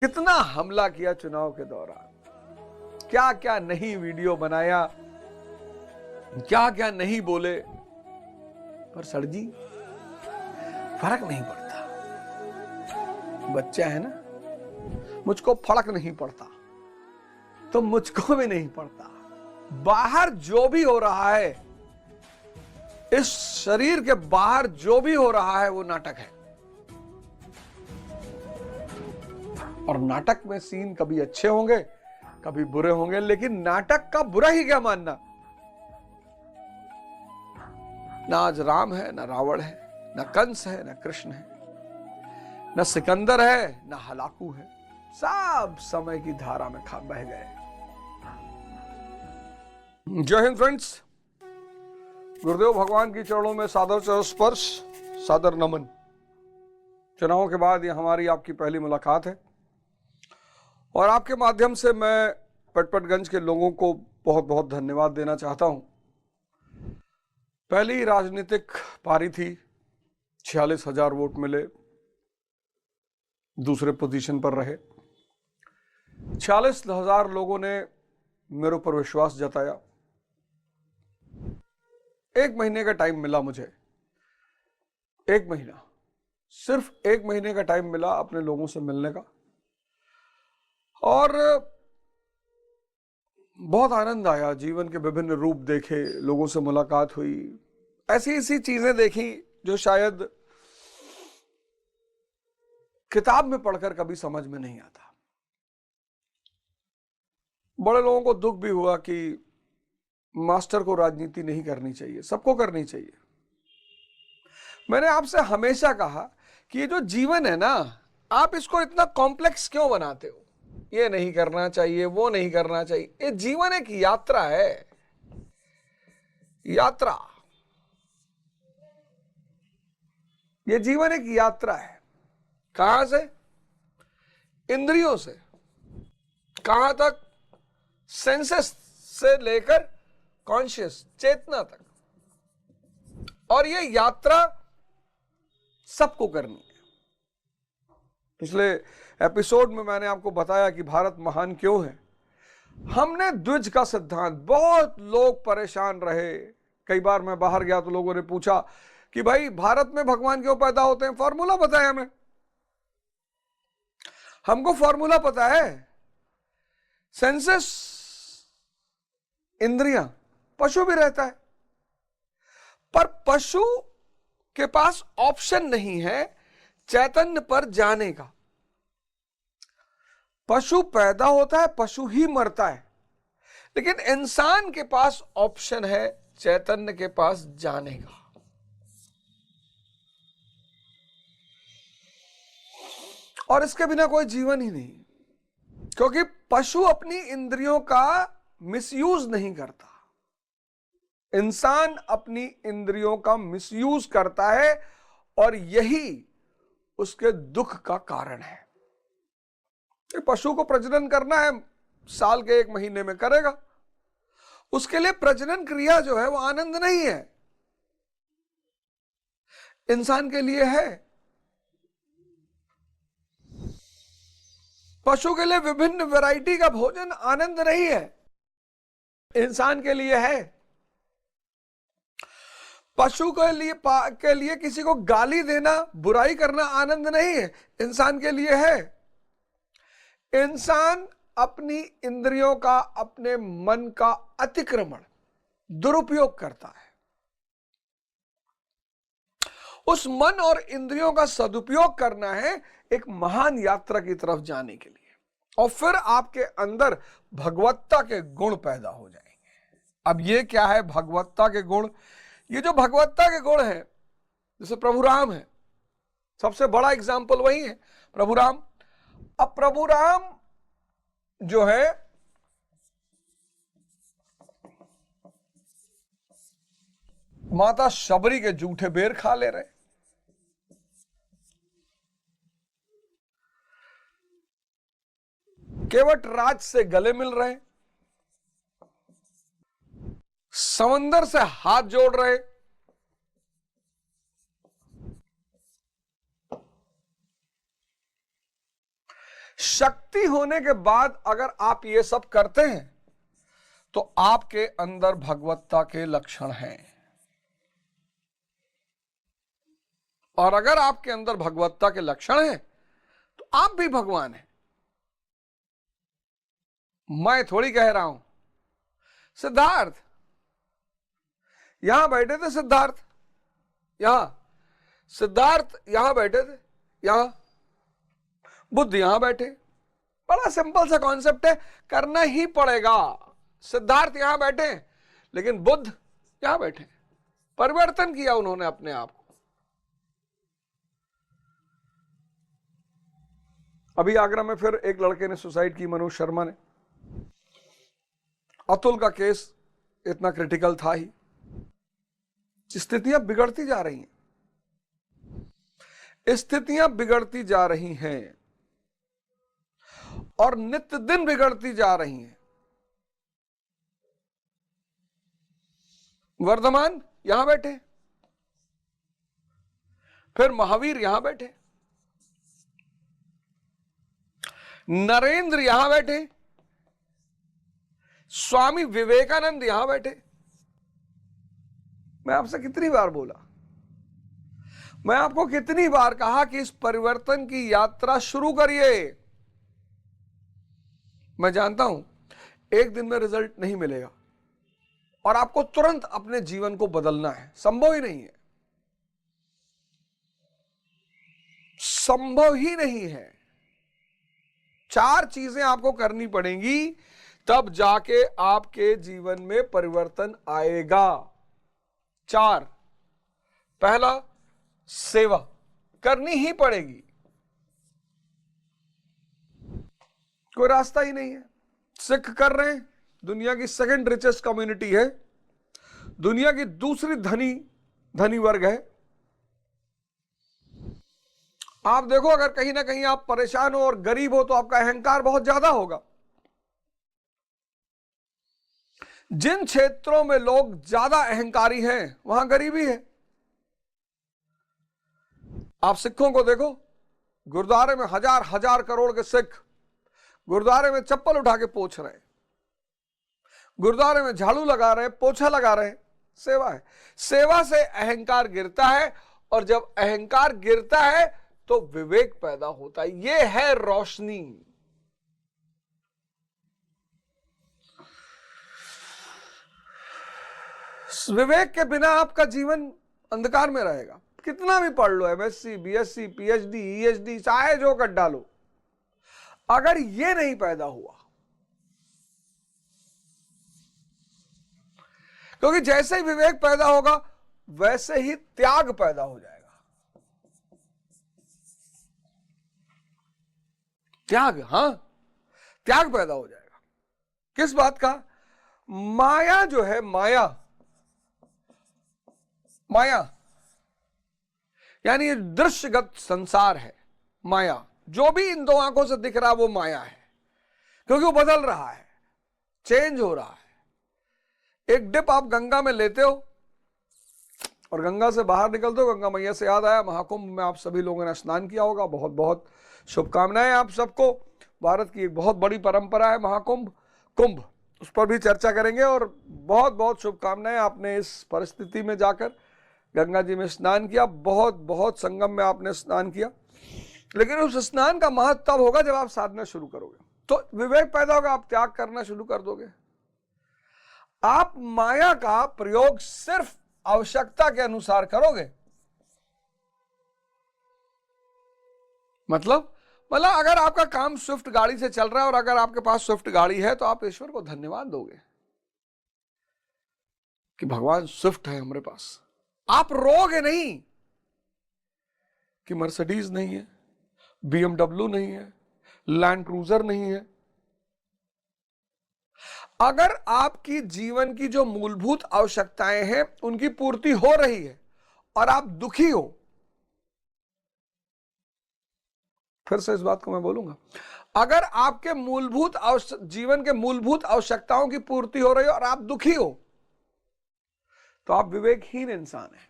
कितना हमला किया चुनाव के दौरान, क्या क्या नहीं वीडियो बनाया, क्या क्या नहीं बोले, पर सर जी फर्क नहीं पड़ता। बच्चा है ना, मुझको फर्क नहीं पड़ता तो मुझको भी नहीं पड़ता। बाहर जो भी हो रहा है, इस शरीर के बाहर जो भी हो रहा है वो नाटक है। और नाटक में सीन कभी अच्छे होंगे कभी बुरे होंगे, लेकिन नाटक का बुरा ही क्या मानना। ना आज राम है, ना रावण है, ना कंस है, ना कृष्ण है, ना सिकंदर है, ना हलाकू है। सब समय की धारा में बह गए। जय हिंद फ्रेंड्स, गुरुदेव भगवान की चरणों में सादर स्पर्श, सादर नमन। चुनाव के बाद यह हमारी आपकी पहली मुलाकात है और आपके माध्यम से मैं पटपटगंज के लोगों को बहुत बहुत धन्यवाद देना चाहता हूं। पहली राजनीतिक पारी थी, 46,000 वोट मिले, दूसरे पोजीशन पर रहे। 46,000 लोगों ने मेरे ऊपर विश्वास जताया। 1 महीने का टाइम मिला मुझे, 1 महीना, सिर्फ 1 महीने का टाइम मिला अपने लोगों से मिलने का, और बहुत आनंद आया। जीवन के विभिन्न रूप देखे, लोगों से मुलाकात हुई, ऐसी ऐसी चीजें देखी जो शायद किताब में पढ़कर कभी समझ में नहीं आता। बड़े लोगों को दुख भी हुआ कि मास्टर को राजनीति नहीं करनी चाहिए, सबको करनी चाहिए। मैंने आपसे हमेशा कहा कि ये जो जीवन है ना, आप इसको इतना कॉम्प्लेक्स क्यों बनाते हो। ये नहीं करना चाहिए, वो नहीं करना चाहिए। ये जीवन एक यात्रा है, यात्रा। ये जीवन एक यात्रा है। कहां से? इंद्रियों से। कहां तक? सेंसेस से लेकर कॉन्शियस, चेतना तक। और ये यात्रा सबको करनी है। पिछले एपिसोड में मैंने आपको बताया कि भारत महान क्यों है। हमने द्विज का सिद्धांत, बहुत लोग परेशान रहे। कई बार मैं बाहर गया तो लोगों ने पूछा कि भाई भारत में भगवान क्यों पैदा होते हैं। फॉर्मूला पता है हमें, हमको फॉर्मूला पता है। सेंसेस, इंद्रियां, पशु भी रहता है, पर पशु के पास ऑप्शन नहीं है चैतन्य पर जाने का। पशु पैदा होता है, पशु ही मरता है, लेकिन इंसान के पास ऑप्शन है चैतन्य के पास जाने का। और इसके बिना कोई जीवन ही नहीं, क्योंकि पशु अपनी इंद्रियों का मिसयूज नहीं करता, इंसान अपनी इंद्रियों का मिसयूज करता है, और यही उसके दुख का कारण है। पशु को प्रजनन करना है, साल के 1 महीने में करेगा। उसके लिए प्रजनन क्रिया जो है वो आनंद नहीं है, इंसान के लिए है। पशु के लिए विभिन्न वैरायटी का भोजन आनंद नहीं है, इंसान के लिए है। पशु के लिए किसी को गाली देना, बुराई करना आनंद नहीं है, इंसान के लिए है। इंसान अपनी इंद्रियों का, अपने मन का अतिक्रमण, दुरुपयोग करता है। उस मन और इंद्रियों का सदुपयोग करना है एक महान यात्रा की तरफ जाने के लिए, और फिर आपके अंदर भगवत्ता के गुण पैदा हो जाएंगे। अब ये क्या है भगवत्ता के गुण? ये जो भगवत्ता के गुण हैं, जैसे प्रभु राम है, सबसे बड़ा एग्जाम्पल वही है, प्रभु राम। अब प्रभु राम जो है, माता शबरी के जूठे बेर खा ले रहे, केवट राज से गले मिल रहे, समंदर से हाथ जोड़ रहे, शक्ति होने के बाद अगर आप ये सब करते हैं तो आपके अंदर भगवत्ता के लक्षण हैं, और अगर आपके अंदर भगवत्ता के लक्षण हैं तो आप भी भगवान हैं। मैं थोड़ी कह रहा हूं, सिद्धार्थ यहां बैठे थे, सिद्धार्थ यहां बैठे थे, यहां बुद्ध यहां बैठे। बड़ा सिंपल सा कॉन्सेप्ट है, करना ही पड़ेगा। सिद्धार्थ यहां बैठे लेकिन बुद्ध यहां बैठे, परिवर्तन किया उन्होंने अपने आप को। अभी आगरा में फिर एक लड़के ने सुसाइड की, मनोज शर्मा ने। अतुल का केस इतना क्रिटिकल था ही। स्थितियां बिगड़ती जा रही हैं, स्थितियां बिगड़ती जा रही हैं और नित्य दिन बिगड़ती जा रही हैं। वर्धमान यहां बैठे, फिर महावीर यहां बैठे, नरेंद्र यहां बैठे, स्वामी विवेकानंद यहां बैठे। मैं आपसे कितनी बार बोला, मैं आपको कितनी बार कहा कि इस परिवर्तन की यात्रा शुरू करिए। मैं जानता हूं एक दिन में रिजल्ट नहीं मिलेगा और आपको तुरंत अपने जीवन को बदलना है, संभव ही नहीं है, संभव ही नहीं है। 4 चीजें आपको करनी पड़ेंगी, तब जाके आपके जीवन में परिवर्तन आएगा। 4, पहला, सेवा करनी ही पड़ेगी, कोई रास्ता ही नहीं है। सिख कर रहे हैं, दुनिया की सेकंड रिचेस्ट कम्युनिटी है, दुनिया की दूसरी धनी वर्ग है। आप देखो, अगर कहीं ना कहीं आप परेशान हो और गरीब हो तो आपका अहंकार बहुत ज्यादा होगा। जिन क्षेत्रों में लोग ज्यादा अहंकारी हैं वहां गरीबी है। आप सिखों को देखो, गुरुद्वारे में हजार हजार करोड़ के सिख गुरुद्वारे में चप्पल उठा के पोंछ रहे, गुरुद्वारे में झाड़ू लगा रहे, पोछा लगा रहे। सेवा है, सेवा से अहंकार गिरता है, और जब अहंकार गिरता है तो विवेक पैदा होता है। यह है रोशनी। विवेक के बिना आपका जीवन अंधकार में रहेगा। कितना भी पढ़ लो, एमएससी, बीएससी, पीएचडी, ईएचडी, चाहे जो कर डालो, अगर ये नहीं पैदा हुआ, क्योंकि जैसे ही विवेक पैदा होगा वैसे ही त्याग पैदा हो जाएगा। त्याग, हां, त्याग पैदा हो जाएगा। किस बात का? माया जो है, माया यानी ये दृश्यगत संसार है। माया जो भी इन 2 आंखों से दिख रहा है वो माया है, क्योंकि वो बदल रहा है, चेंज हो रहा है। एक डिप आप गंगा में लेते हो और गंगा से बाहर निकलते हो। गंगा मैया से याद आया, महाकुंभ में आप सभी लोगों ने स्नान किया होगा। बहुत बहुत शुभकामनाएं आप सबको। भारत की एक बहुत बड़ी परंपरा है महाकुंभ, कुंभ, उस पर भी चर्चा करेंगे। और बहुत बहुत शुभकामनाएं, आपने इस परिस्थिति में जाकर गंगा जी में स्नान किया, बहुत बहुत संगम में आपने स्नान किया। लेकिन उस स्नान का महत्व तब होगा जब आप साधना शुरू करोगे, तो विवेक पैदा होगा, आप त्याग करना शुरू कर दोगे। आप माया का प्रयोग सिर्फ आवश्यकता के अनुसार करोगे। मतलब अगर आपका काम स्विफ्ट गाड़ी से चल रहा है और अगर आपके पास स्विफ्ट गाड़ी है तो आप ईश्वर को धन्यवाद दोगे कि भगवान स्विफ्ट है हमारे पास। आप रोगे नहीं कि मर्सिडीज नहीं है, बीएमडब्ल्यू नहीं है, लैंड क्रूजर नहीं है। अगर आपकी जीवन की जो मूलभूत आवश्यकताएं हैं उनकी पूर्ति हो रही है और आप दुखी हो, फिर से इस बात को मैं बोलूंगा, अगर आपके जीवन के मूलभूत आवश्यकताओं की पूर्ति हो रही है और आप दुखी हो, तो आप विवेकहीन इंसान हैं।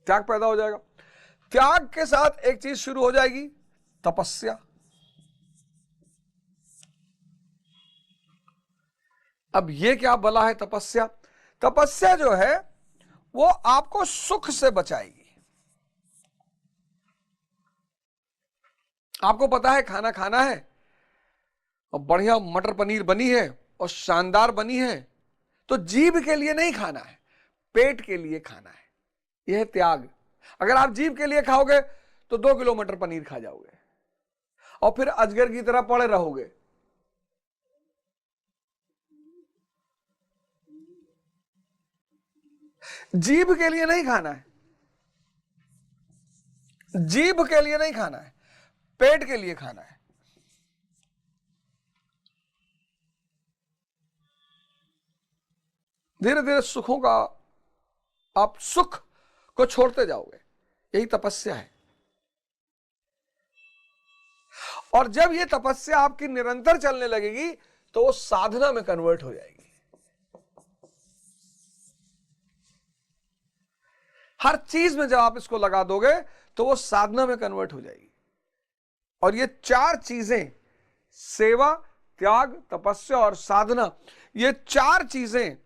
त्याग पैदा हो जाएगा। त्याग के साथ एक चीज शुरू हो जाएगी, तपस्या। अब ये क्या बला है तपस्या? तपस्या जो है वो आपको सुख से बचाएगी। आपको पता है खाना खाना है और बढ़िया मटर पनीर बनी है और शानदार बनी है, तो जीभ के लिए नहीं खाना है, पेट के लिए खाना है। यह है त्याग। अगर आप जीभ के लिए खाओगे तो 2 किलो मटर पनीर खा जाओगे और फिर अजगर की तरह पड़े रहोगे। जीभ के लिए नहीं खाना है, जीभ के लिए नहीं खाना है, पेट के लिए खाना है। धीरे धीरे सुखों का, आप सुख को छोड़ते जाओगे। यही तपस्या है। और जब ये तपस्या आपकी निरंतर चलने लगेगी तो वो साधना में कन्वर्ट हो जाएगी। हर चीज में जब आप इसको लगा दोगे तो वो साधना में कन्वर्ट हो जाएगी। और ये 4 चीजें, सेवा, त्याग, तपस्या और साधना, ये 4 चीजें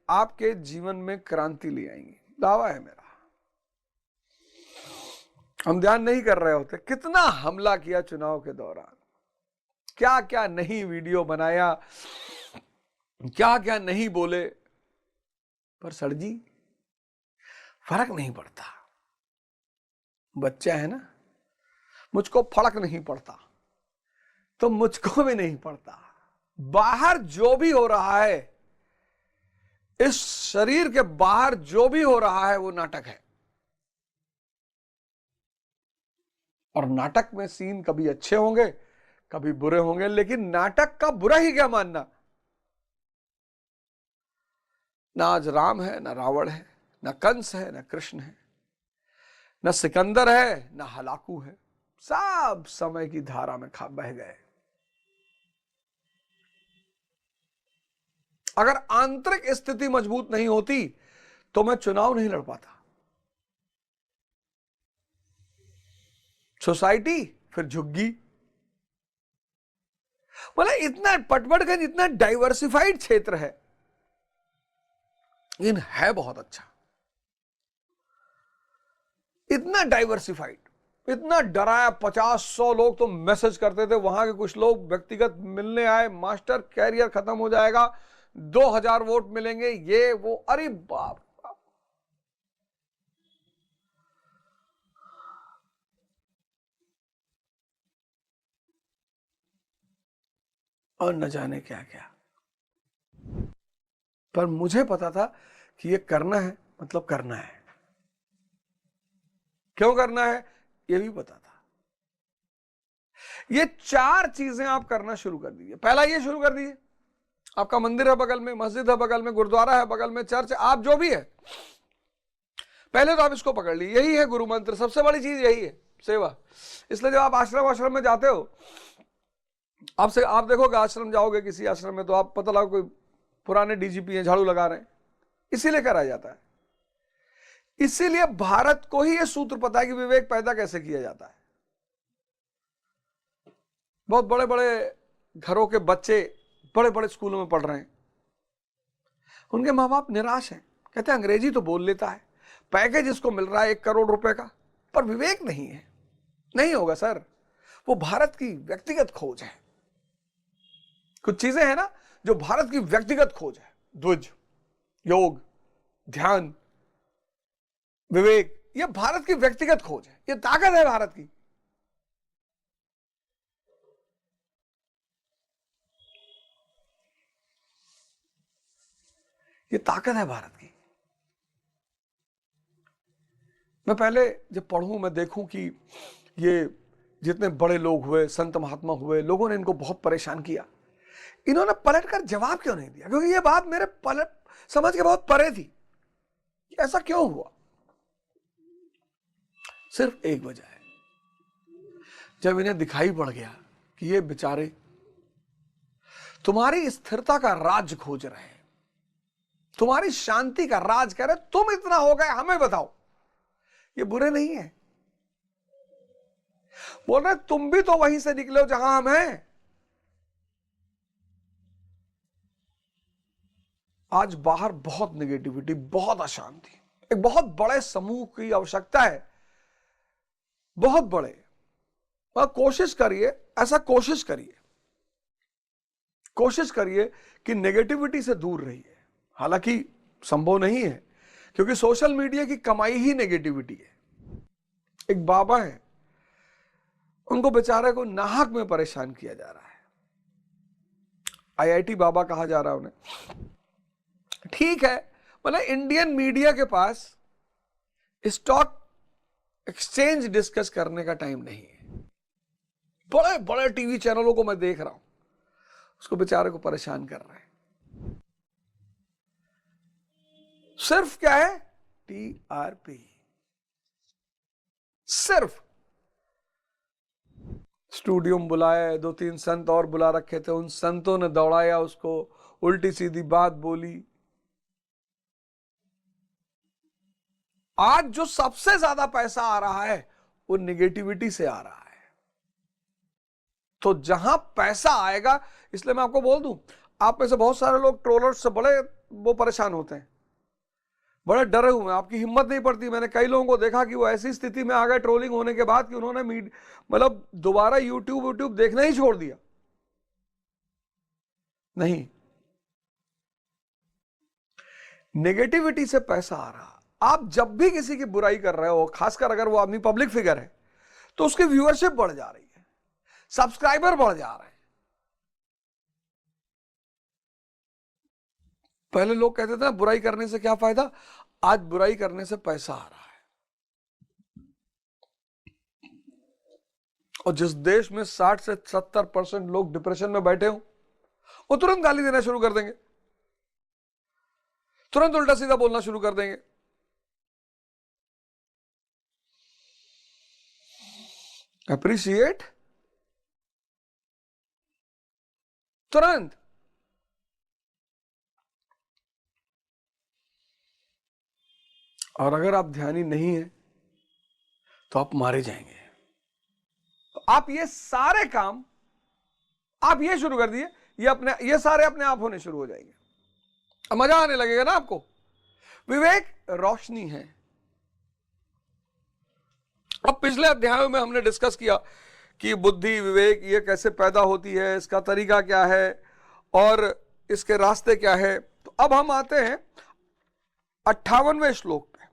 आपके जीवन में क्रांति ले आएंगी। दावा है मेरा। हम ध्यान नहीं कर रहे होते कितना हमला किया चुनाव के दौरान, क्या क्या नहीं वीडियो बनाया, क्या क्या नहीं बोले, पर सर जी फर्क नहीं पड़ता। बच्चा है ना, मुझको फर्क नहीं पड़ता तो मुझको भी नहीं पड़ता। बाहर जो भी हो रहा है, इस शरीर के बाहर जो भी हो रहा है वो नाटक है। और नाटक में सीन कभी अच्छे होंगे कभी बुरे होंगे, लेकिन नाटक का बुरा ही क्या मानना। ना आज राम है, ना रावण है, ना कंस है, ना कृष्ण है, ना सिकंदर है, ना हलाकू है। सब समय की धारा में बह गए। अगर आंतरिक स्थिति मजबूत नहीं होती तो मैं चुनाव नहीं लड़ पाता। सोसाइटी फिर झुग्गी। बोला इतना पटवड़गंज इतना डाइवर्सिफाइड क्षेत्र है, लेकिन है बहुत अच्छा। इतना डाइवर्सिफाइड, इतना डराया। 50-100 लोग तो मैसेज करते थे। वहां के कुछ लोग व्यक्तिगत मिलने आए, मास्टर कैरियर खत्म हो जाएगा, 2000 वोट मिलेंगे, ये वो। अरे बाप। और न जाने क्या क्या। पर मुझे पता था कि ये करना है, मतलब करना है। क्यों करना है ये भी पता था। ये 4 चीजें आप करना शुरू कर दीजिए। पहला ये शुरू कर दीजिए, आपका मंदिर है बगल में, मस्जिद है बगल में, गुरुद्वारा है बगल में, चर्च, आप जो भी है, पहले तो आप इसको पकड़ लीजिए। यही है गुरु मंत्र। सबसे बड़ी चीज यही है, सेवा। इसलिए जब आप आश्रम में जाते हो, आपसे आप देखोगे, आश्रम जाओगे किसी आश्रम में तो आप पता लगा कोई पुराने डीजीपी हैं, झाड़ू लगा रहे हैं, इसीलिए करा जाता है। इसीलिए भारत को ही यह सूत्र पता है कि विवेक पैदा कैसे किया जाता है। बहुत बड़े बड़े घरों के बच्चे बड़े बड़े स्कूलों में पढ़ रहे हैं, उनके माँ बाप निराश हैं, कहते हैं अंग्रेजी तो बोल लेता है, पैकेज इसको मिल रहा है 1 करोड़ रुपए का, पर विवेक नहीं है। नहीं होगा सर, वो भारत की व्यक्तिगत खोज है। कुछ चीजें हैं ना जो भारत की व्यक्तिगत खोज है, ध्वज, योग, ध्यान, विवेक, ये भारत की व्यक्तिगत खोज है। ये ताकत है भारत की। ये ताकत है भारत की। मैं पहले जब पढ़ूं, मैं देखूं कि ये जितने बड़े लोग हुए, संत महात्मा हुए, लोगों ने इनको बहुत परेशान किया, इन्होंने पलटकर जवाब क्यों नहीं दिया? क्योंकि ये बात मेरे समझ के बहुत परे थी। ऐसा क्यों हुआ? सिर्फ एक वजह है, जब इन्हें दिखाई पड़ गया कि ये बेचारे तुम्हारी स्थिरता का राज खोज रहे हैं, तुम्हारी शांति का राज कह रहे, तुम इतना हो गए, हमें बताओ ये बुरे नहीं है। बोल रहे तुम भी तो वहीं से निकले हो जहां हम हैं। आज बाहर बहुत नेगेटिविटी, बहुत अशांति, एक बहुत बड़े समूह की आवश्यकता है, बहुत बड़े। और कोशिश करिए, ऐसा कोशिश करिए कि नेगेटिविटी से दूर रहिए। हालांकि संभव नहीं है, क्योंकि सोशल मीडिया की कमाई ही नेगेटिविटी है। एक बाबा है, उनको बेचारे को नाहक में परेशान किया जा रहा है। आईआईटी बाबा कहा जा रहा है उन्हें। ठीक है, मतलब इंडियन मीडिया के पास स्टॉक एक्सचेंज डिस्कस करने का टाइम नहीं है। बड़े बड़े टीवी चैनलों को मैं देख रहा हूं, उसको बेचारे को परेशान कर रहे हैं। सिर्फ क्या है? टीआरपी। सिर्फ स्टूडियो में बुलाए, 2-3 संत और बुला रखे थे, उन संतों ने दौड़ाया उसको, उल्टी सीधी बात बोली। आज जो सबसे ज्यादा पैसा आ रहा है वो नेगेटिविटी से आ रहा है। तो जहां पैसा आएगा, इसलिए मैं आपको बोल दूं, आप में से बहुत सारे लोग ट्रोलर्स से बड़े वो परेशान होते हैं, बड़े डरे हुए हैं, आपकी हिम्मत नहीं पड़ती। मैंने कई लोगों को देखा कि वो ऐसी स्थिति में आ गए ट्रोलिंग होने के बाद कि उन्होंने मतलब दोबारा यूट्यूब देखना ही छोड़ दिया। नहीं, नेगेटिविटी से पैसा आ रहा। आप जब भी किसी की बुराई कर रहे हो, खासकर अगर वो आदमी पब्लिक फिगर है, तो उसकी व्यूअरशिप बढ़ जा रही है, सब्सक्राइबर बढ़ जा रहे हैं। पहले लोग कहते थे ना बुराई करने से क्या फायदा, आज बुराई करने से पैसा आ रहा है। और जिस देश में 60 से 70% लोग डिप्रेशन में बैठे हो, वो तुरंत गाली देना शुरू कर देंगे, तुरंत उल्टा सीधा बोलना शुरू कर देंगे। अप्रिशिएट तुरंत। और अगर आप ध्यानी नहीं है तो आप मारे जाएंगे। तो आप ये सारे काम आप ये शुरू कर दिए, ये सारे अपने आप होने शुरू हो जाएंगे। अब मजा आने लगेगा ना आपको। विवेक रोशनी है। अब पिछले अध्यायों में हमने डिस्कस किया कि बुद्धि, विवेक ये कैसे पैदा होती है, इसका तरीका क्या है और इसके रास्ते क्या है। तो अब हम आते हैं 58वें श्लोक पे,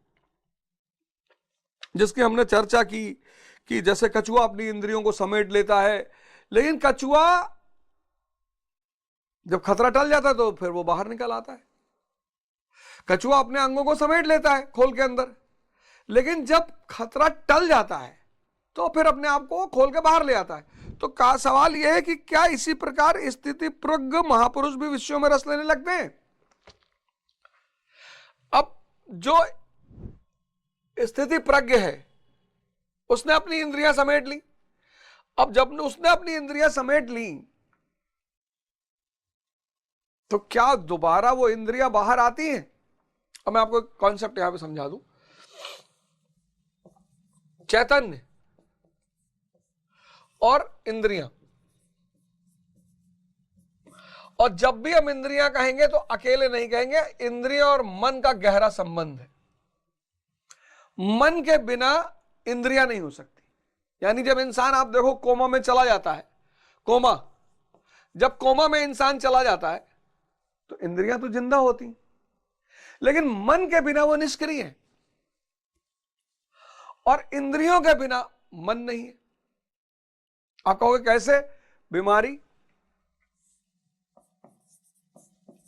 जिसकी हमने चर्चा की कि जैसे कछुआ अपनी इंद्रियों को समेट लेता है, लेकिन कछुआ जब खतरा टल जाता है तो फिर वो बाहर निकल आता है। कछुआ अपने अंगों को समेट लेता है खोल के अंदर, लेकिन जब खतरा टल जाता है तो फिर अपने आप को खोल के बाहर ले आता है। तो का सवाल यह है कि क्या इसी प्रकार स्थिति प्रज्ञ महापुरुष भी विषयों में रस लेने लगते हैं? अब जो स्थिति प्रज्ञ है उसने अपनी इंद्रियां समेट ली। अब जब उसने अपनी इंद्रियां समेट ली तो क्या दोबारा वो इंद्रियां बाहर आती हैं? अब मैं आपको एक कॉन्सेप्ट यहां पे समझा दूं। चैतन्य और इंद्रियां, और जब भी हम इंद्रियां कहेंगे तो अकेले नहीं कहेंगे, इंद्रियां और मन का गहरा संबंध है। मन के बिना इंद्रियां नहीं हो सकती। यानी जब इंसान, आप देखो, कोमा में चला जाता है, कोमा, जब कोमा में इंसान चला जाता है तो इंद्रियां तो जिंदा होती, लेकिन मन के बिना वो निष्क्रिय है, और इंद्रियों के बिना मन नहीं है। आप कहोगे कैसे? बीमारी,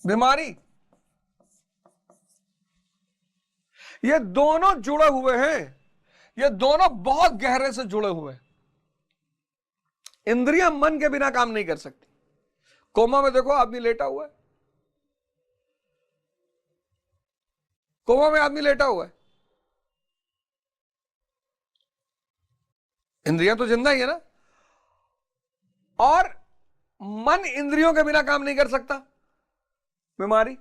बीमारी, ये दोनों जुड़े हुए हैं, ये दोनों बहुत गहरे से जुड़े हुए हैं। इंद्रियां मन के बिना काम नहीं कर सकती। कोमा में देखो, आदमी लेटा हुआ है, कोमा में आदमी लेटा हुआ है, इंद्रियां तो जिंदा ही है ना, और मन इंद्रियों के बिना काम नहीं कर सकता। बीमारी,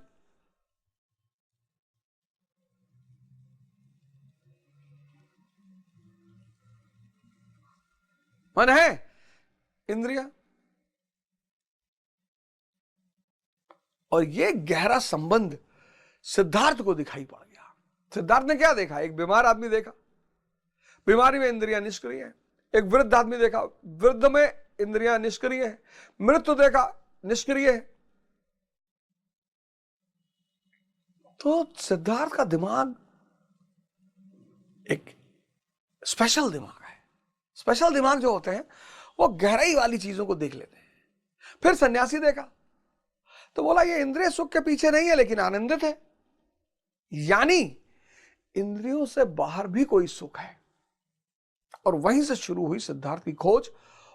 मन है, इंद्रिया। और ये गहरा संबंध सिद्धार्थ को दिखाई पड़ गया। सिद्धार्थ ने क्या देखा? एक बीमार आदमी देखा, बीमारी में इंद्रियां निष्क्रिय है। एक वृद्ध आदमी देखा, वृद्ध में इंद्रियां निष्क्रिय है। मृत्यु देखा, निष्क्रिय है। तो सिद्धार्थ का दिमाग एक स्पेशल दिमाग है। स्पेशल दिमाग जो होते हैं वो गहराई वाली चीजों को देख लेते हैं। फिर सन्यासी देखा तो बोला ये इंद्रिय सुख के पीछे नहीं है लेकिन आनंदित है, यानी इंद्रियों से बाहर भी कोई सुख है। और वहीं से शुरू हुई सिद्धार्थ की खोज,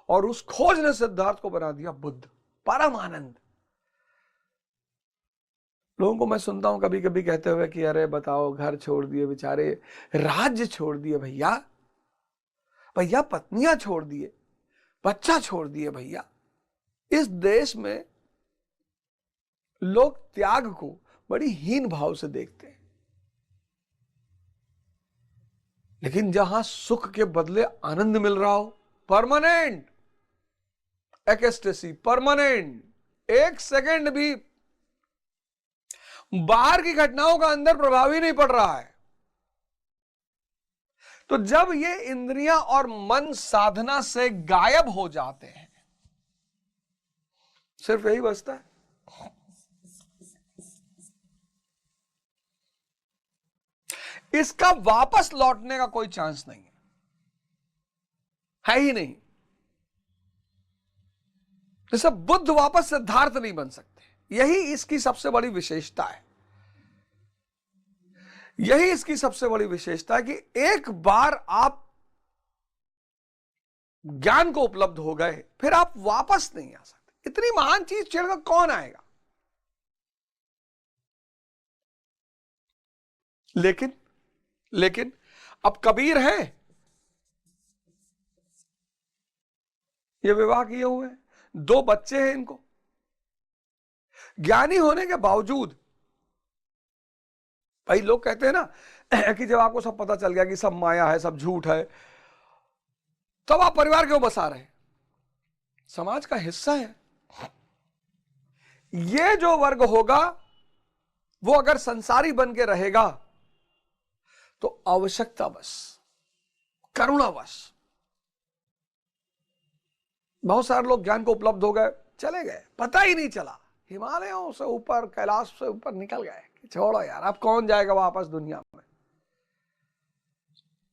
और उस खोज ने सिद्धार्थ को बना दिया बुद्ध, परम आनंद। लोगों को मैं सुनता हूं कभी कभी कहते हुए कि अरे बताओ, घर छोड़ दिए बेचारे, राज्य छोड़ दिए भैया, भैया पत्नियां छोड़ दिए, बच्चा छोड़ दिए भैया। इस देश में लोग त्याग को बड़ी हीन भाव से देखते हैं, लेकिन जहां सुख के बदले आनंद मिल रहा हो, परमानेंट एक्सटेसी, परमानेंट, एक सेकंड भी बाहर की घटनाओं का अंदर प्रभाव ही नहीं पड़ रहा है, तो जब ये इंद्रियां और मन साधना से गायब हो जाते हैं, सिर्फ यही बचता है, इसका वापस लौटने का कोई चांस नहीं है ही नहीं। जैसे बुद्ध वापस सिद्धार्थ नहीं बन सकते, यही इसकी सबसे बड़ी विशेषता है। यही इसकी सबसे बड़ी विशेषता है कि एक बार आप ज्ञान को उपलब्ध हो गए, फिर आप वापस नहीं आ सकते। इतनी महान चीज छेड़कर कौन आएगा? लेकिन अब कबीर है, ये विवाह किए हुए हैं, 2 बच्चे हैं इनको, ज्ञानी होने के बावजूद, भाई लोग कहते हैं ना कि जब आपको सब पता चल गया कि सब माया है, सब झूठ है, तब आप परिवार क्यों बसा रहे हैं? समाज का हिस्सा है। ये जो वर्ग होगा वो अगर संसारी बन के रहेगा तो आवश्यकतावश, करुणावश, बहुत सारे लोग ज्ञान को उपलब्ध हो गए, चले गए, पता ही नहीं चला, हिमालयों से ऊपर, कैलाश से ऊपर निकल गए कि छोड़ो यार, अब कौन जाएगा वापस दुनिया में।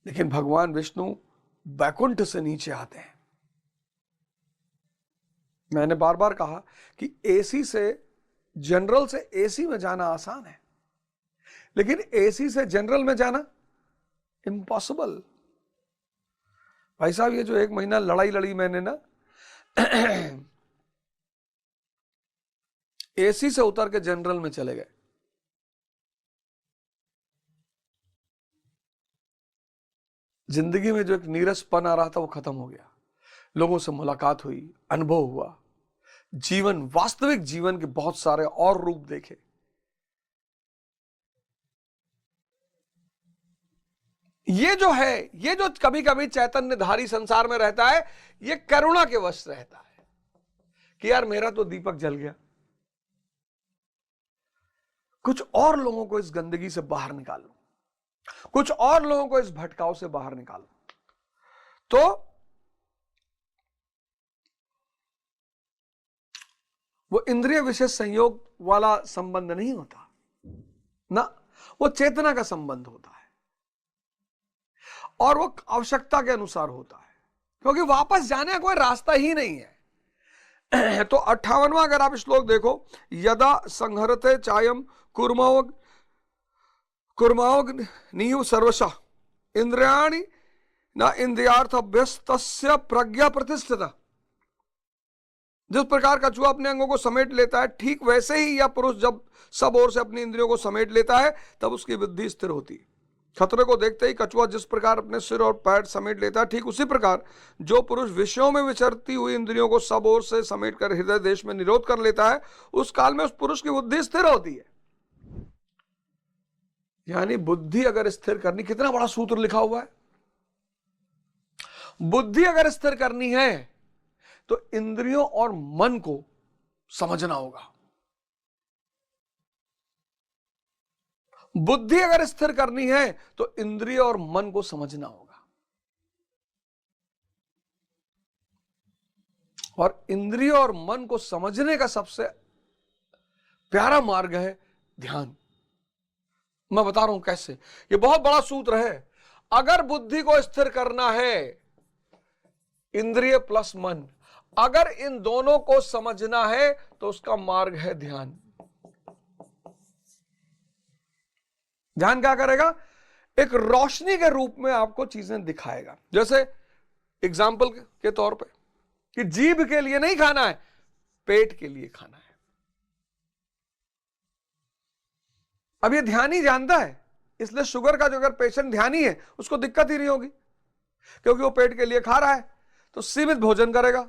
लेकिन भगवान विष्णु वैकुंठ से नीचे आते हैं। मैंने बार बार कहा कि एसी से, जनरल से एसी में जाना आसान है, लेकिन एसी से जनरल में जाना इम्पॉसिबल। भाई साहब, ये जो 1 महीना लड़ाई लड़ी मैंने ना, एसी से उतर के जनरल में चले गए, जिंदगी में जो एक नीरसपन आ रहा था वो खत्म हो गया। लोगों से मुलाकात हुई, अनुभव हुआ, जीवन, वास्तविक जीवन के बहुत सारे और रूप देखे। ये जो है, ये जो कभी कभी चैतन्यधारी संसार में रहता है, ये करुणा के वश रहता है कि यार मेरा तो दीपक जल गया, कुछ और लोगों को इस गंदगी से बाहर निकालो, कुछ और लोगों को इस भटकाव से बाहर निकालो। तो वो इंद्रिय विशेष संयोग वाला संबंध नहीं होता ना, वो चेतना का संबंध होता है, और वो आवश्यकता के अनुसार होता है, क्योंकि वापस जाने का कोई रास्ता ही नहीं है। तो 58वां अगर आप श्लोक देखो, यदा संहरते चायम कुर्मावग नीयु सर्वशः इंद्रियाणि न इंद्रियार्थ अभ्यस्तस्य प्रज्ञा प्रतिष्ठिता। जिस प्रकार कछुआ अपने अंगों को समेट लेता है, ठीक वैसे ही यह पुरुष जब सब ओर से अपनी इंद्रियों को समेट लेता है, तब उसकी बुद्धि स्थिर होती है। खतरे को देखते ही कछुआ जिस प्रकार अपने सिर और पैर समेट लेता है, ठीक उसी प्रकार जो पुरुष विषयों में विचरती हुई इंद्रियों को सब ओर से समेट कर हृदय देश में निरोध कर लेता है, उस काल में उस पुरुष की बुद्धि स्थिर होती है। यानी बुद्धि अगर स्थिर करनी, कितना बड़ा सूत्र लिखा हुआ है, बुद्धि अगर स्थिर करनी है तो इंद्रियों और मन को समझना होगा। बुद्धि अगर स्थिर करनी है तो इंद्रिय और मन को समझना होगा, और इंद्रिय और मन को समझने का सबसे प्यारा मार्ग है ध्यान। मैं बता रहा हूं कैसे, ये बहुत बड़ा सूत्र है। अगर बुद्धि को स्थिर करना है, इंद्रिय प्लस मन, अगर इन दोनों को समझना है तो उसका मार्ग है ध्यान। ध्यान क्या करेगा? एक रोशनी के रूप में आपको चीजें दिखाएगा। जैसे एग्जाम्पल के तौर पे कि जीभ के लिए नहीं खाना है, पेट के लिए खाना है। अब ये ध्यानी जानता है, इसलिए शुगर का जो अगर पेशेंट ध्यानी है उसको दिक्कत ही नहीं होगी, क्योंकि वो पेट के लिए खा रहा है तो सीमित भोजन करेगा।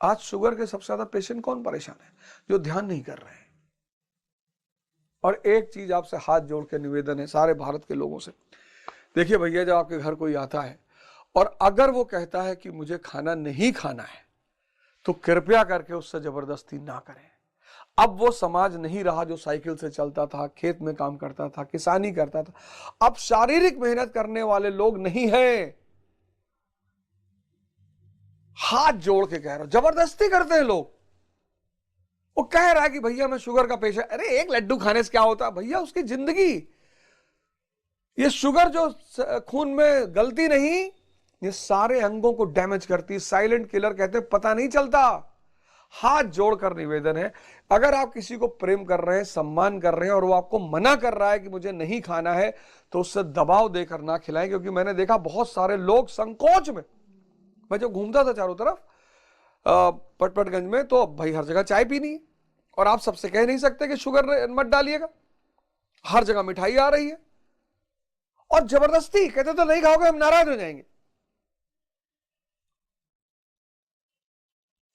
आज शुगर के सबसे ज्यादा पेशेंट कौन परेशान है? जो ध्यान नहीं कर रहे हैं। और एक चीज आपसे हाथ जोड़ के निवेदन है सारे भारत के लोगों से, देखिए भैया, जब आपके घर कोई आता है और अगर वो कहता है कि मुझे खाना नहीं खाना है, तो कृपया करके उससे जबरदस्ती ना करें। अब वो समाज नहीं रहा जो साइकिल से चलता था, खेत में काम करता था, किसानी करता था। अब शारीरिक मेहनत करने वाले लोग नहीं हैं। हाथ जोड़ के कह रहा हूं, जबरदस्ती करते हैं लोग। वो कह रहा है कि भैया मैं शुगर का पेशेंट, अरे एक लड्डू खाने से क्या होता भैया, उसकी जिंदगी। ये शुगर जो खून में गलती नहीं, ये सारे अंगों को डैमेज करती है। साइलेंट किलर कहते हैं, पता नहीं चलता। हाथ जोड़कर निवेदन है, अगर आप किसी को प्रेम कर रहे हैं, सम्मान कर रहे हैं, और वो आपको मना कर रहा है कि मुझे नहीं खाना है, तो उससे दबाव देकर ना खिलाएं। क्योंकि मैंने देखा बहुत सारे लोग संकोच में, मैं जब घूमता था चारों तरफ पटपटगंज में, तो भाई हर जगह चाय पीनी है, और आप सबसे कह नहीं सकते कि शुगर मत डालिएगा। हर जगह मिठाई आ रही है और जबरदस्ती कहते तो नहीं खाओगे, हम नाराज हो जाएंगे।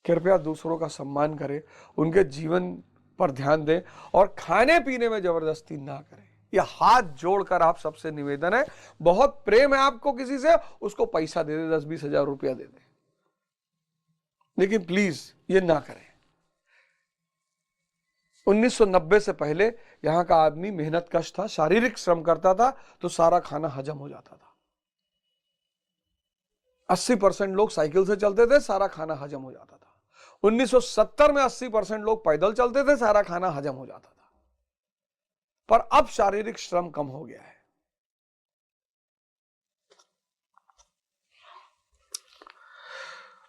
कृपया दूसरों का सम्मान करें, उनके जीवन पर ध्यान दें, और खाने पीने में जबरदस्ती ना करें। यह हाथ जोड़कर आप सबसे निवेदन है। बहुत प्रेम है आपको किसी से, उसको पैसा दे दे, 10-20 हजार रुपया दे दे, लेकिन प्लीज ये ना करें। 1990 से पहले यहां का आदमी मेहनत कश था, शारीरिक श्रम करता था तो सारा खाना हजम हो जाता था। 80% लोग साइकिल से चलते थे, सारा खाना हजम हो जाता था। 1970 में 80% लोग पैदल चलते थे, सारा खाना हजम हो जाता था। पर अब शारीरिक श्रम कम हो गया है।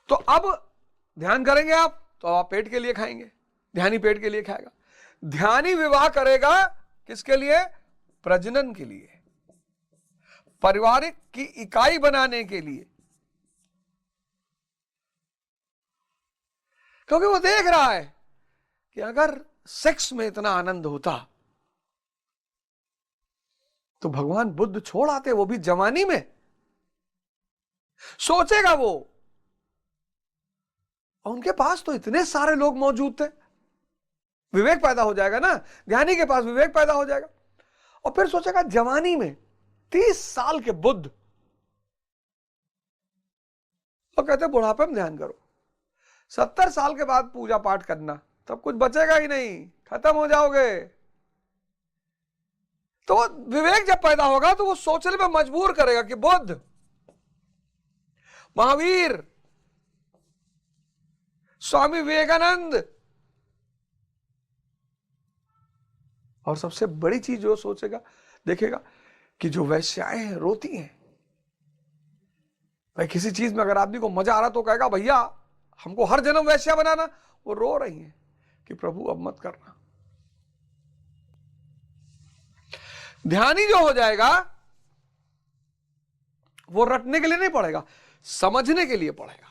तो अब ध्यान करेंगे आप, तो आप पेट के लिए खाएंगे, ध्यानी पेट के लिए खाएगा। ध्यानी विवाह करेगा किसके लिए? प्रजनन के लिए, पारिवारिक की इकाई बनाने के लिए। क्योंकि वो देख रहा है कि अगर सेक्स में इतना आनंद होता तो भगवान बुद्ध छोड़ आते, वो भी जवानी में। सोचेगा वो, और उनके पास तो इतने सारे लोग मौजूद थे। विवेक पैदा हो जाएगा ना, ज्ञानी के पास विवेक पैदा हो जाएगा। और फिर सोचेगा जवानी में 30 साल के बुद्ध, तो कहते बुढ़ापे में ध्यान करो, 70 साल के बाद पूजा पाठ करना, तब कुछ बचेगा ही नहीं, खत्म हो जाओगे। तो विवेक जब पैदा होगा तो वो सोचने में मजबूर करेगा कि बुद्ध, महावीर, स्वामी विवेकानंद, और सबसे बड़ी चीज जो सोचेगा, देखेगा कि जो वैश्याएं हैं रोती हैं। भाई किसी चीज में अगर आदमी को मजा आ रहा तो कहेगा भैया हमको हर जन्म वैश्या बनाना। वो रो रही हैं कि प्रभु अब मत करना। ध्यानी जो हो जाएगा वो रटने के लिए नहीं पढ़ेगा, समझने के लिए पढ़ेगा।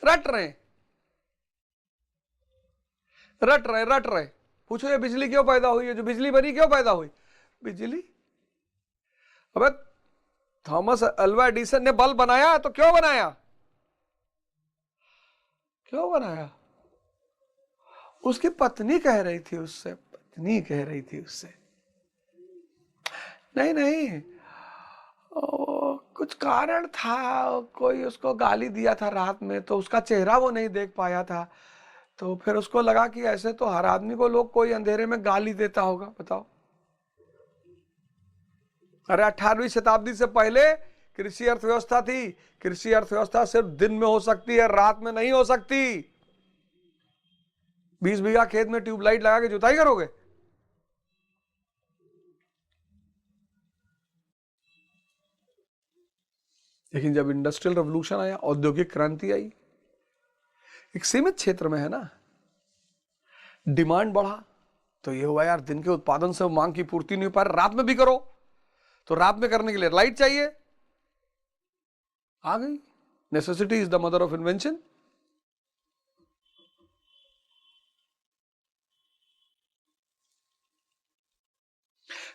रट रहे पूछो ये बिजली क्यों पैदा हुई है? जो बिजली बनी क्यों पैदा हुई? बिजली, अबे थॉमस अल्वा एडिसन ने बल्ब बनाया तो क्यों बनाया? क्यों बनाया? उसकी पत्नी कह रही थी उससे, इतनी कह रही थी उससे, नहीं नहीं कुछ कारण था, कोई उसको गाली दिया था रात में, तो उसका चेहरा वो नहीं देख पाया था, तो फिर उसको लगा कि ऐसे तो हर आदमी को लोग कोई अंधेरे में गाली देता होगा। बताओ, अरे 18वीं शताब्दी से पहले कृषि अर्थव्यवस्था थी। कृषि अर्थव्यवस्था सिर्फ दिन में हो सकती है, रात में नहीं हो सकती। 20 बीघा खेत में ट्यूबलाइट लगा के जुताई करोगे? लेकिन जब इंडस्ट्रियल रेवोल्यूशन आया, औद्योगिक क्रांति आई, एक सीमित क्षेत्र में है ना, डिमांड बढ़ा, तो ये हुआ यार दिन के उत्पादन से मांग की पूर्ति नहीं हो पा रही, रात में भी करो, तो रात में करने के लिए लाइट चाहिए, आ गई। Necessity is the mother of invention.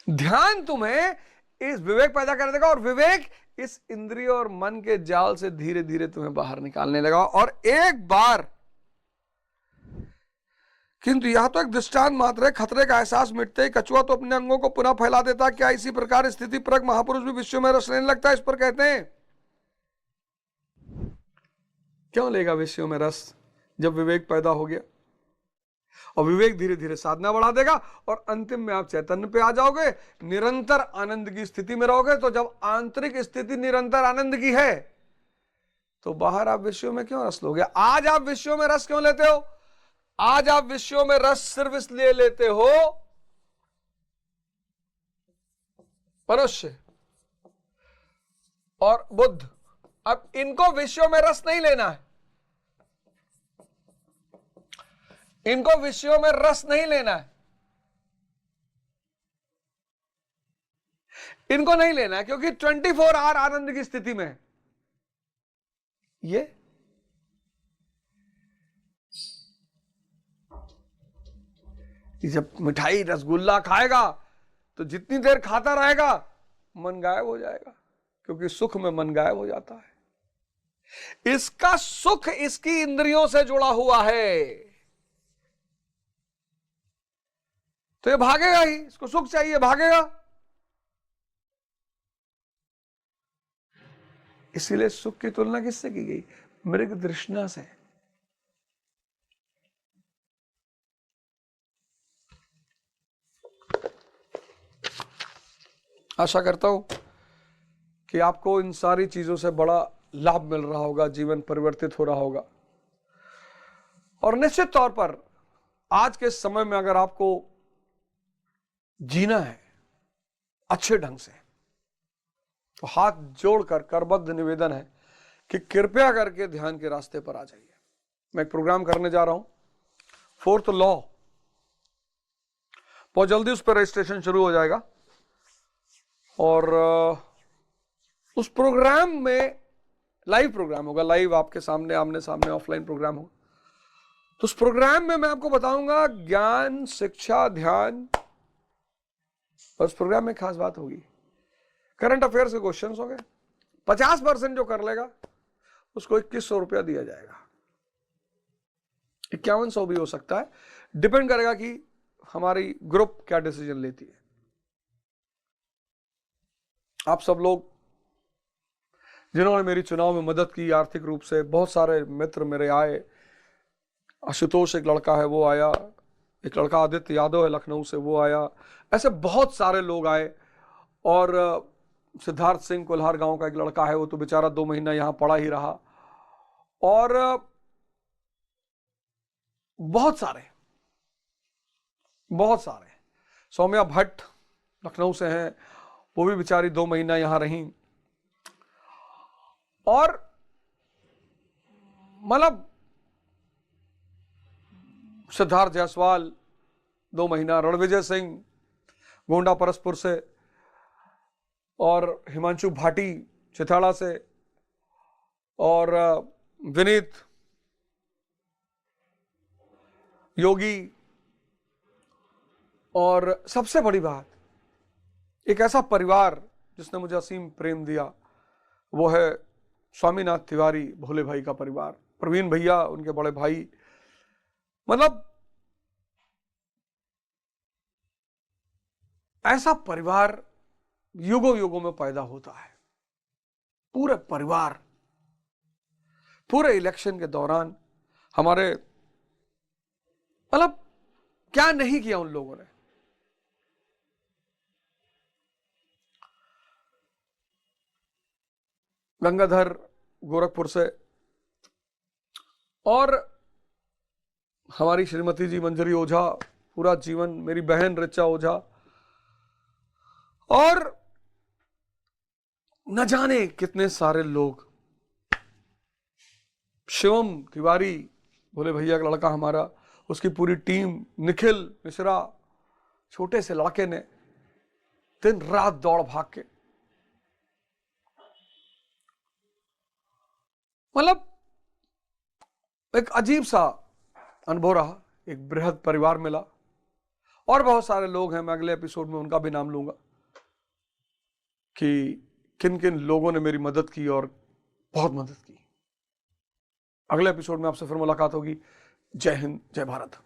ध्यान तुम्हें इस विवेक पैदा कर देगा, और विवेक इस इंद्रिय और मन के जाल से धीरे धीरे तुम्हें बाहर निकालने लगा। और एक बार, किंतु यह तो एक दृष्टांत मात्र है, खतरे का एहसास मिटते ही कछुआ तो अपने अंगों को पुनः फैला देता। क्या इसी प्रकार स्थिति परक महापुरुष भी विश्व में रस लेने लगता है? इस पर कहते हैं, क्यों लेगा विश्व में रस जब विवेक पैदा हो गया? और विवेक धीरे धीरे साधना बढ़ा देगा, और अंतिम में आप चैतन्य पे आ जाओगे, निरंतर आनंद की स्थिति में रहोगे। तो जब आंतरिक स्थिति निरंतर आनंद की है, तो बाहर आप विश्व में क्यों रस लोगे? आज आप विश्व में रस क्यों लेते हो? आज आप विश्व में रस सिर्फ इसलिए लेते हो, मनुष्य और बुद्ध, अब इनको विश्व में रस नहीं लेना है, इनको विषयों में रस नहीं लेना है, इनको नहीं लेना है, क्योंकि 24 आवर आनंद की स्थिति में है। ये जब मिठाई रसगुल्ला खाएगा तो जितनी देर खाता रहेगा मन गायब हो जाएगा, क्योंकि सुख में मन गायब हो जाता है। इसका सुख इसकी इंद्रियों से जुड़ा हुआ है, तो ये भागेगा ही, इसको सुख चाहिए, भागेगा। इसीलिए सुख की तुलना किससे की गई? मृग तृष्णा से। आशा करता हूं कि आपको इन सारी चीजों से बड़ा लाभ मिल रहा होगा, जीवन परिवर्तित हो रहा होगा। और निश्चित तौर पर आज के समय में अगर आपको जीना है अच्छे ढंग से, तो हाथ जोड़कर करबद्ध निवेदन है कि कृपया करके ध्यान के रास्ते पर आ जाइए। मैं एक प्रोग्राम करने जा रहा हूं, 4th लॉ, बहुत जल्दी उस पर रजिस्ट्रेशन शुरू हो जाएगा। और उस प्रोग्राम में लाइव प्रोग्राम होगा, लाइव आपके सामने आमने सामने ऑफलाइन प्रोग्राम होगा। तो उस प्रोग्राम में मैं आपको बताऊंगा ज्ञान, शिक्षा, ध्यान। और उस प्रोग्राम में खास बात होगी, करंट अफेयर के क्वेश्चंस होंगे। 50% जो कर लेगा उसको 2100 रुपया दिया जाएगा। 5100 भी हो सकता है, डिपेंड करेगा कि हमारी ग्रुप क्या डिसीजन लेती है। आप सब लोग जिन्होंने मेरी चुनाव में मदद की आर्थिक रूप से, बहुत सारे मित्र मेरे आए। आशुतोष एक लड़का है वो आया, एक लड़का आदित्य यादव है लखनऊ से वो आया, ऐसे बहुत सारे लोग आए। और सिद्धार्थ सिंह कोल्हार गांव का एक लड़का है, वो तो बेचारा 2 महीना यहां पड़ा ही रहा। और बहुत सारे सौम्या भट्ट लखनऊ से हैं, वो भी बेचारी 2 महीना यहां रही। और मतलब सिद्धार्थ जायसवाल 2 महीना, रणविजय सिंह गोंडा परसपुर से, और हिमांशु भाटी चिथाड़ा से, और विनीत योगी। और सबसे बड़ी बात, एक ऐसा परिवार जिसने मुझे असीम प्रेम दिया, वो है स्वामीनाथ तिवारी भोले भाई का परिवार, प्रवीण भैया उनके बड़े भाई। मतलब ऐसा परिवार युगों युगों में पैदा होता है। पूरे परिवार, पूरे इलेक्शन के दौरान हमारे, मतलब क्या नहीं किया उन लोगों ने। गंगाधर गोरखपुर से, और हमारी श्रीमती जी मंजरी ओझा पूरा जीवन, मेरी बहन रिचा ओझा, और न जाने कितने सारे लोग, शिवम तिवारी, बोले भैया का लड़का हमारा, उसकी पूरी टीम, निखिल मिश्रा, छोटे से लड़के ने दिन रात दौड़ भाग के, मतलब एक अजीब सा अनुभव रहा। एक बृहद परिवार मिला, और बहुत सारे लोग हैं, मैं अगले एपिसोड में उनका भी नाम लूंगा कि किन किन लोगों ने मेरी मदद की और बहुत मदद की। अगले एपिसोड में आपसे फिर मुलाकात होगी। जय हिंद, जय भारत।